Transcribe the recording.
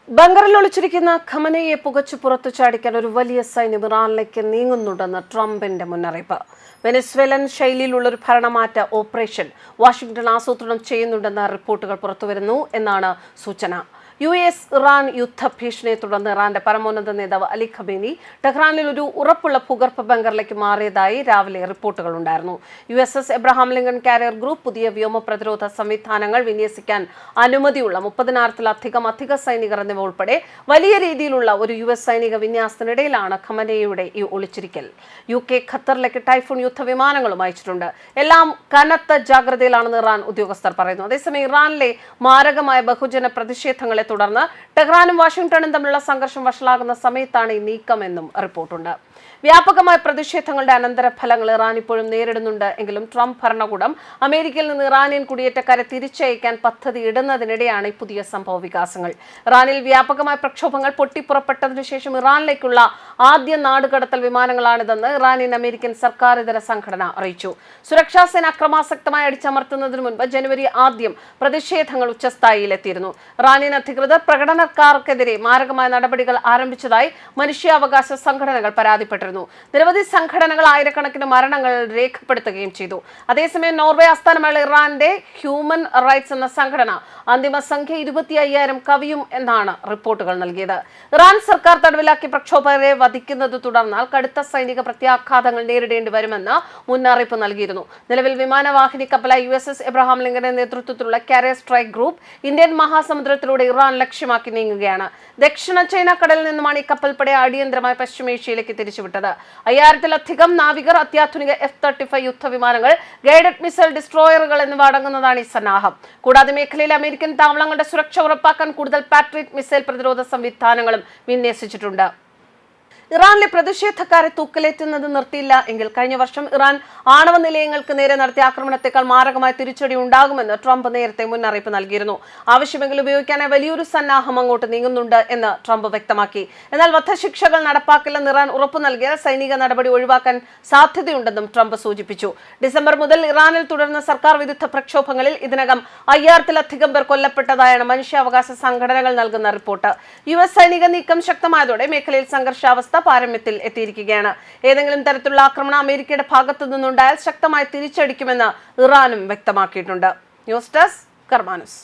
ബംഗറിൽ ഒളിച്ചിരിക്കുന്ന ഖമനയെ പുകച്ചു പുറത്തു ചാടിക്കാൻ ഒരു വലിയ സൈന്യം ഇറാനിലേക്ക് നീങ്ങുന്നുണ്ടെന്ന് ട്രംപിന്റെ മുന്നറിയിപ്പ്. വെനസ്വേലൻ ശൈലിയിലുള്ള ഒരു ഭരണമാറ്റ ഓപ്പറേഷൻ വാഷിംഗ്ടൺ ആസൂത്രണം ചെയ്യുന്നുണ്ടെന്ന റിപ്പോർട്ടുകൾ പുറത്തുവരുന്നു എന്നാണ് സൂചന. US ഇറാൻ യുദ്ധ ഭീഷണിയെ തുടർന്ന് ഇറാന്റെ പരമോന്നത നേതാവ് അലി ഖമേനി ടെഹ്റാനിൽ ഒരു ഉറപ്പുള്ള ഭൂഗർഭ ബംഗറിലേക്ക് മാറിയതായി രാവിലെ റിപ്പോർട്ടുകൾ ഉണ്ടായിരുന്നു. USS Abraham Lincoln carrier group പുതിയ വ്യോമ പ്രതിരോധ സംവിധാനങ്ങൾ വിന്യസിക്കാൻ അനുമതിയുള്ള 30,000-ലധികം അധിക സൈനികർ എന്നിവ ഉൾപ്പെടെ വലിയ രീതിയിലുള്ള ഒരു US സൈനിക വിന്യാസത്തിനിടയിലാണ് ഖമനയുടെ ഈ ഒളിച്ചിരിക്കൽ. UK ഖത്തറിലേക്ക് ടൈഫൂൺ യുദ്ധവിമാനങ്ങളും അയച്ചിട്ടുണ്ട്. എല്ലാം കനത്ത ജാഗ്രതയിലാണെന്ന് ഇറാൻ ഉദ്യോഗസ്ഥർ പറയുന്നു. അതേസമയം ഇറാനിലെ മാരകമായ ബഹുജന പ്രതിഷേധങ്ങളെ തുടർന്ന് ടെഹ്റാനും വാഷിംഗ്ടണും തമ്മിലുള്ള സംഘർഷം വഷളാകുന്ന സമയത്താണ് ഈ നീക്കമെന്നും റിപ്പോർട്ടുണ്ട്. വ്യാപകമായ പ്രതിഷേധങ്ങളുടെ അനന്തരഫലങ്ങൾ ഇറാൻ ഇപ്പോഴും നേരിടുന്നുണ്ട് എങ്കിലും ട്രംപ് ഭരണകൂടം അമേരിക്കയിൽ നിന്ന് ഇറാനിയൻ കുടിയേറ്റക്കാരെ തിരിച്ചയക്കാൻ പദ്ധതി ഇടുന്നതിനിടെയാണ് ഈ പുതിയ സംഭവ വികാസങ്ങൾ. ഇറാനിൽ വ്യാപകമായ പ്രക്ഷോഭങ്ങൾ പൊട്ടിപ്പുറപ്പെട്ടതിനു ശേഷം ഇറാനിലേക്കുള്ള ആദ്യ നാടുകടത്തൽ വിമാനങ്ങളാണിതെന്ന് ഇറാനിയൻ അമേരിക്കൻ സർക്കാരിതര സംഘടന അറിയിച്ചു. സുരക്ഷാ സേന അക്രമാസക്തമായി അടിച്ചമർത്തുന്നതിന് മുൻപ് ജനുവരി ആദ്യം പ്രതിഷേധങ്ങൾ ഉച്ചസ്ഥായിയിലെത്തിയിരുന്നു. ഇറാനിയൻ അധികൃതർ പ്രകടനക്കാർക്കെതിരെ മാരകമായ നടപടികൾ ആരംഭിച്ചതായി മനുഷ്യാവകാശ സംഘടനകൾ പരാതിപ്പെട്ടിരുന്നു. നിരവധി സംഘടനകൾ ആയിരക്കണക്കിന് മരണങ്ങൾ രേഖപ്പെടുത്തുകയും ചെയ്തു. അതേസമയം നോർവേ ആസ്ഥാനമായ ഇറാന്റെ ഹ്യൂമൻ റൈറ്റ്സ് എന്ന സംഘടന അന്തിമ സംഖ്യ 25,000 കവിയും എന്നാണ് റിപ്പോർട്ടുകൾ നൽകിയത്. ഇറാൻ സർക്കാർ തടവിലാക്കി പ്രക്ഷോഭകരെ വധിക്കുന്നത് തുടർന്നാൽ കടുത്ത സൈനിക പ്രത്യാഘാതങ്ങൾ നേരിടേണ്ടി വരുമെന്ന് മുന്നറിയിപ്പ് നൽകിയിരുന്നു. നിലവിൽ വിമാനവാഹിനി കപ്പലായ USS എബ്രഹാം ലിങ്കന്റെ നേതൃത്വത്തിലുള്ള കാരിയർ സ്ട്രൈക്ക് ഗ്രൂപ്പ് ഇന്ത്യൻ മഹാസമുദ്രത്തിലൂടെ ഇറാൻ ലക്ഷ്യമാക്കി നീങ്ങുകയാണ്. ദക്ഷിണ ചൈന കടലിൽ നിന്നുമാണ് ഈ കപ്പൽപ്പട അടിയന്തരമായി പശ്ചിമേഷ്യയിലേക്ക് തിരിച്ചുവിട്ടത്. 5000-ലധികം നാവികർ, അത്യാധുനിക F-35 യുദ്ധവിമാനങ്ങൾ, ഗൈഡഡ് മിസൈൽ ഡിസ്ട്രോയറുകൾ എന്നിവ അടങ്ങുന്നതാണ് ഈ സന്നാഹം. കൂടാതെ മേഖലയിലെ അമേരിക്കൻ താവളങ്ങളുടെ സുരക്ഷ ഉറപ്പാക്കാൻ കൂടുതൽ പാട്രിയറ്റ് മിസൈൽ പ്രതിരോധ സംവിധാനങ്ങളും വിന്യസിച്ചിട്ടുണ്ട്. ഇറാനിലെ പ്രതിഷേധക്കാരെ തൂക്കിലേറ്റുന്നത് നിർത്തിയില്ല എങ്കിൽ കഴിഞ്ഞ വർഷം ഇറാൻ ആണവ നിലയങ്ങൾക്ക് നേരെ നടത്തിയ ആക്രമണത്തെക്കാൾ മാരകമായ തിരിച്ചടി ഉണ്ടാകുമെന്ന് ട്രംപ് നേരത്തെ മുന്നറിയിപ്പ് നൽകിയിരുന്നു. ആവശ്യമെങ്കിൽ ഉപയോഗിക്കാനായി വലിയൊരു സന്നാഹം അങ്ങോട്ട് നീങ്ങുന്നുണ്ട് എന്ന് ട്രംപ് വ്യക്തമാക്കി. എന്നാൽ വധശിക്ഷകൾ നടപ്പാക്കില്ലെന്ന് ഇറാൻ ഉറപ്പു നൽകിയാൽ സൈനിക നടപടി ഒഴിവാക്കാൻ സാധ്യതയുണ്ടെന്നും ട്രംപ് സൂചിപ്പിച്ചു. ഡിസംബർ മുതൽ ഇറാനിൽ തുടർന്ന സർക്കാർ വിരുദ്ധ പ്രക്ഷോഭങ്ങളിൽ ഇതിനകം 5000-ലധികം പേർ കൊല്ലപ്പെട്ടതായാണ് മനുഷ്യാവകാശ സംഘടനകൾ നൽകുന്ന റിപ്പോർട്ട്. US സൈനിക നീക്കം ശക്തമായതോടെ മേഖലയിൽ സംഘർഷാവസ്ഥ പാരമ്യത്തിൽ എത്തിയിരിക്കുകയാണ്. ഏതെങ്കിലും തരത്തിലുള്ള ആക്രമണം അമേരിക്കയുടെ ഭാഗത്തു നിന്നുണ്ടായാൽ ശക്തമായി തിരിച്ചടിക്കുമെന്ന് ഇറാനും വ്യക്തമാക്കിയിട്ടുണ്ട്. News desk കർമാനുസ്.